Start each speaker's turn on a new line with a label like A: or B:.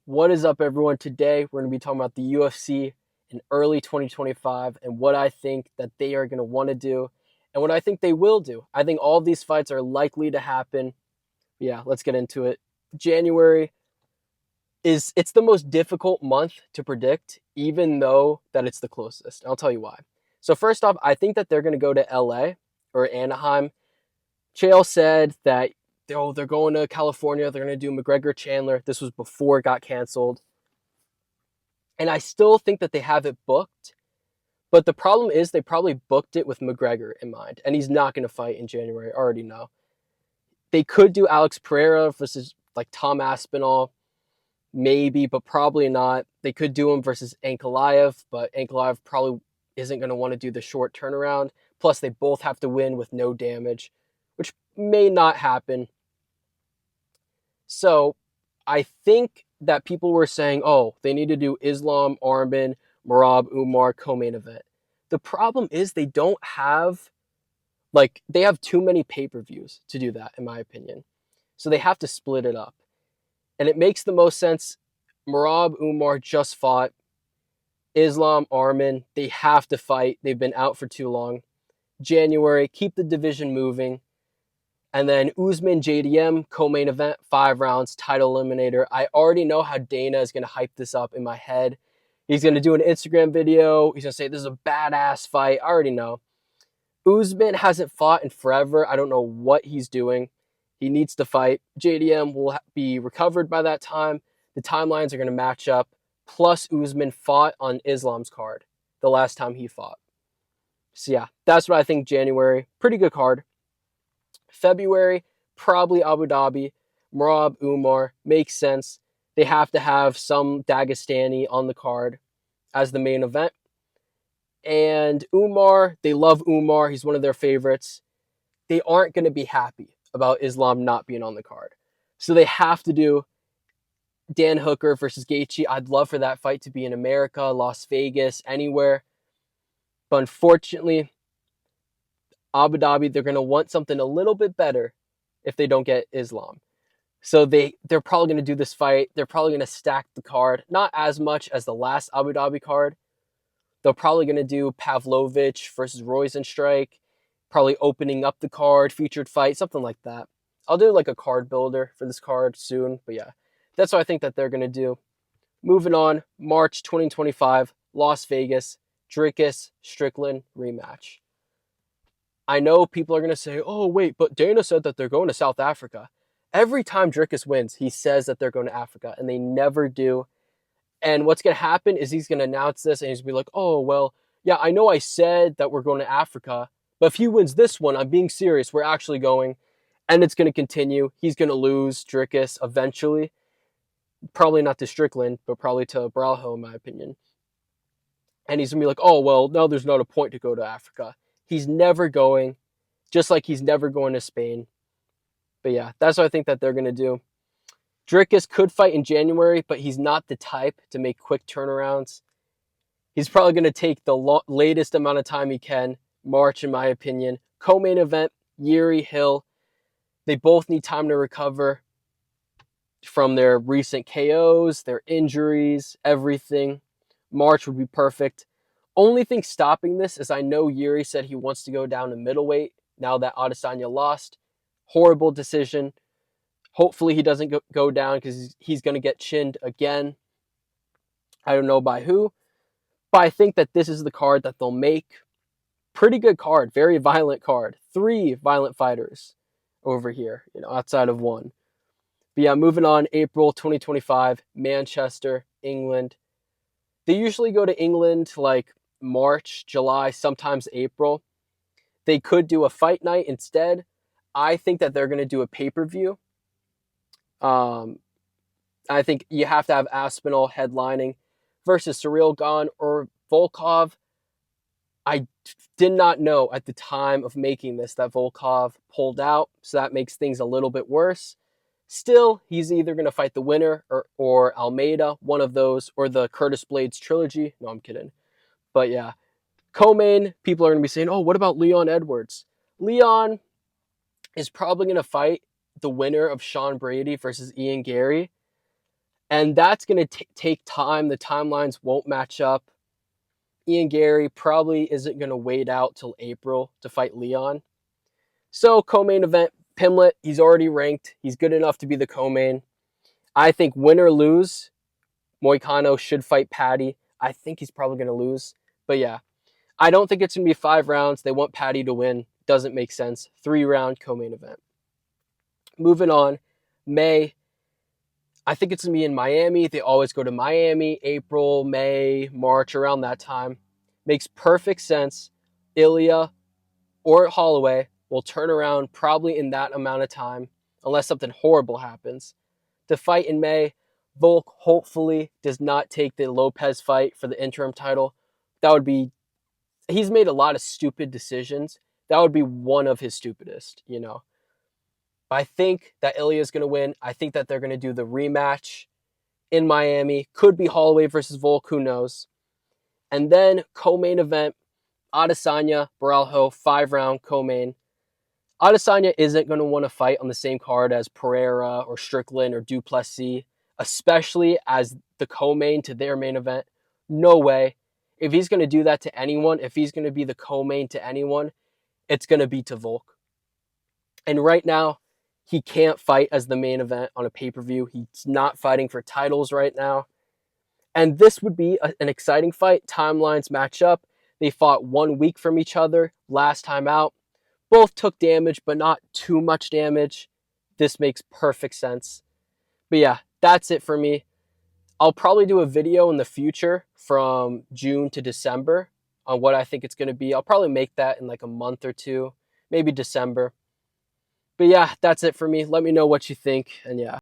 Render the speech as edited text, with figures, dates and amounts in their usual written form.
A: What is up, everyone? Today, we're going to be talking about the UFC in early 2025 and what I think that they are going to want to do and what I think they will do. I think all of these fights are likely to happen. Yeah, let's get into it. January it's the most difficult month to predict, even though that it's the closest. I'll tell you why. So first off, I think that they're going to go to LA or Anaheim. Chael said that they're going to California. They're going to do McGregor Chandler. This was before it got canceled. And I still think that they have it booked. But the problem is they probably booked it with McGregor in mind. And he's not going to fight in January. I already know. They could do Alex Pereira versus like Tom Aspinall. Maybe, but probably not. They could do him versus Ankalaev. But Ankalaev probably isn't going to want to do the short turnaround. Plus, they both have to win with no damage, which may not happen. So I think that people were saying, oh, they need to do Islam, Arman, Merab, Umar, co-main event. The problem is they don't have, they have too many pay-per-views to do that, in my opinion. So they have to split it up. And it makes the most sense. Merab, Umar just fought. Islam, Arman, they have to fight. They've been out for too long. January, keep the division moving. And then Usman, JDM, co-main event, 5 rounds, title eliminator. I already know how Dana is going to hype this up in my head. He's going to do an Instagram video. He's going to say, this is a badass fight. I already know. Usman hasn't fought in forever. I don't know what he's doing. He needs to fight. JDM will be recovered by that time. The timelines are going to match up. Plus, Usman fought on Islam's card the last time he fought. So yeah, that's what I think January. Pretty good card. February, probably Abu Dhabi. Merab, Umar, makes sense. They have to have some Dagestani on the card as the main event. And Umar, they love Umar. He's one of their favorites. They aren't going to be happy about Islam not being on the card. So they have to do Dan Hooker versus Gaethje. I'd love for that fight to be in America, Las Vegas, anywhere. But unfortunately, Abu Dhabi, they're going to want something a little bit better if they don't get Islam. So they're probably going to do this fight. They're probably going to stack the card. Not as much as the last Abu Dhabi card. They're probably going to do Pavlovich versus Roizenstrike. Probably opening up the card, featured fight, something like that. I'll do like a card builder for this card soon. But yeah, that's what I think that they're going to do. Moving on, March 2025, Las Vegas, Dricus, Strickland rematch. I know people are going to say, oh, wait, but Dana said that they're going to South Africa. Every time Dricus wins, he says that they're going to Africa, and they never do. And what's going to happen is he's going to announce this, and he's going to be like, oh, well, yeah, I know I said that we're going to Africa, but if he wins this one, I'm being serious, we're actually going. And it's going to continue. He's going to lose Dricus eventually. Probably not to Strickland, but probably to Borralho, in my opinion. And he's going to be like, oh, well, no, there's not a point to go to Africa. He's never going, just like he's never going to Spain. But yeah, that's what I think that they're going to do. Dricus could fight in January, but he's not the type to make quick turnarounds. He's probably going to take the latest amount of time he can, March, in my opinion. Co-main event, Jiri, Hill. They both need time to recover from their recent KOs, their injuries, everything. March would be perfect. Only thing stopping this is I know Jiri said he wants to go down to middleweight now that Adesanya lost. Horrible decision. Hopefully he doesn't go down because he's going to get chinned again. I don't know by who. But I think that this is the card that they'll make. Pretty good card. Very violent card. 3 violent fighters over here, outside of one. But yeah, moving on. April 2025, Manchester, England. They usually go to England like March, July, sometimes April. They could do a fight night instead. I think that they're going to do a pay-per-view. I think you have to have Aspinall headlining versus Surreal Gane or Volkov. I did not know at the time of making this that Volkov pulled out, so that makes things a little bit worse. Still, he's either going to fight the winner or Almeida, one of those, or the Curtis Blades trilogy. No, I'm kidding. But yeah, co-main, people are going to be saying, oh, what about Leon Edwards? Leon is probably going to fight the winner of Sean Brady versus Ian Gary. And that's going to take time. The timelines won't match up. Ian Gary probably isn't going to wait out till April to fight Leon. So co-main event, Pimlet, he's already ranked. He's good enough to be the co-main. I think win or lose, Moicano should fight Paddy. I think he's probably going to lose. But yeah, I don't think it's going to be 5 rounds. They want Paddy to win. Doesn't make sense. 3-round co-main event. Moving on, May. I think it's going to be in Miami. They always go to Miami, April, May, March, around that time. Makes perfect sense. Illia or Holloway will turn around probably in that amount of time, unless something horrible happens. To fight in May, Volk hopefully does not take the Lopez fight for the interim title. That would be, he's made a lot of stupid decisions. That would be one of his stupidest, you know. But I think that Ilya is going to win. I think that they're going to do the rematch in Miami. Could be Holloway versus Volk, who knows. And then co-main event, Adesanya, Borralho, 5-round co-main. Adesanya isn't going to want to fight on the same card as Pereira or Strickland or Duplessis, especially as the co-main to their main event. No way. If he's going to do that to anyone, if he's going to be the co-main to anyone, it's going to be to Volk. And right now, he can't fight as the main event on a pay-per-view. He's not fighting for titles right now. And this would be an exciting fight. Timelines match up. They fought 1 week from each other last time out. Both took damage, but not too much damage. This makes perfect sense. But yeah, that's it for me. I'll probably do a video in the future from June to December on what I think it's going to be. I'll probably make that in like a month or two, maybe December. But yeah, that's it for me. Let me know what you think. And yeah.